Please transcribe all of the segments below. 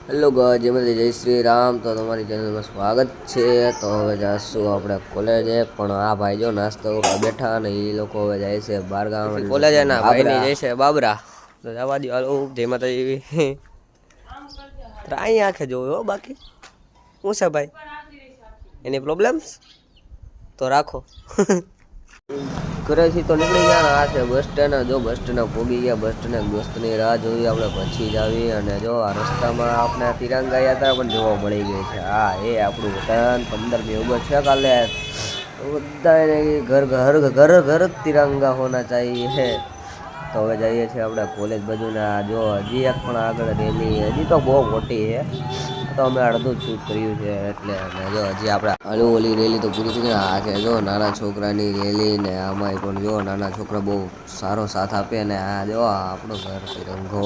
Hello guys, જય શ્રી રામ। તો તમારી ચેનલમાં સ્વાગત છે। તો હવે જાશું આપણે કોલેજે, પણ આ ભાઈ જો નાસ્તો કરવા બેઠા ને એ લોકો હવે જાય છે બાર ગામ કોલેજે ના ભાઈ ની જાય છે બાબરા। તો જવા દો, હાલો જય માતાજી। અહીં આંખે જોયો બાકી શું છે ભાઈ, એની પ્રોબ્લેમ્સ તો રાખો। ઘરેથી તો નીકળી ગયા, આ છે બસ સ્ટેન્ડ। જો બસ સ્ટેન્ડ પહોંચી ગયા, બસ સ્ટેન્ડ દોસ્તની રાહ જોઈ આપણે પછી જ આવી। અને જો આ રસ્તામાં આપણે તિરંગા યાત્રા પણ જોવા મળી ગઈ છે। હા, એ આપણું વતન 15મી ઓગસ્ટ છે કાલે, બધાને ઘર ઘર ઘર ઘર તિરંગા હોના ચાહીએ। તો હવે જઈએ છીએ આપણે કોલેજ બાજુના। જો હજી એક પણ આગળ રેલી, હજી તો બહુ મોટી છે, તો અમે અડધું શૂટ કર્યું છે એટલે। અને જો હજી આપણે હળુ ઓલી રેલી તો પૂરી થઈ ગઈ। આ છે જો નાના છોકરાની રેલી ને આમાંય પણ જો નાના છોકરા બહુ સારો સાથ આપે ને આ જો આપણો ઘર તિરંગો।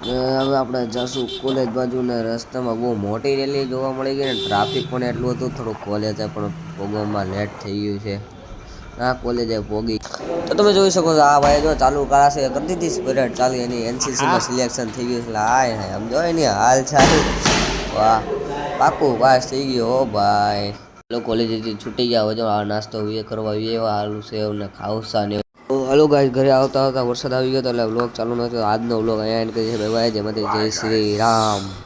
ને હવે આપણે જશું કોલેજ બાજુ ને રસ્તામાં બહુ મોટી રેલી જોવા મળી ગઈ ને ટ્રાફિક પણ એટલું હતું, થોડુંક કોલેજે પણ પોગવામાં લેટ થઈ ગયું છે। ના કોલેજે પોગી તો તમે જોઈ શકો છો, આ ભાઈ જો ચાલુ કરાશે કરી દીધી સ્પિરિટ ચાલુ, એની એનસીસીમાં સિલેક્શન થઈ ગયું એટલે હાય હાય આમ જો એની હાલ ચાલ, વાહ પાકું પાસ થઈ ગયો હો ભાઈ। લોકો કોલેજથી છૂટી ગયા, હવે જો આ નાસ્તો કરવા એવા આલુ સેવ ને ખાવસા ને હાલો ગાઈસ, ઘરે આવતા આવતા વરસાદ આવી ગયો હતો એટલે વ્લોગ ચાલુ નતો। આજનો વ્લોગ અહીંયા એન્ડ કરી છે। બાય બાય, જય માતાજી, જય શ્રી રામ।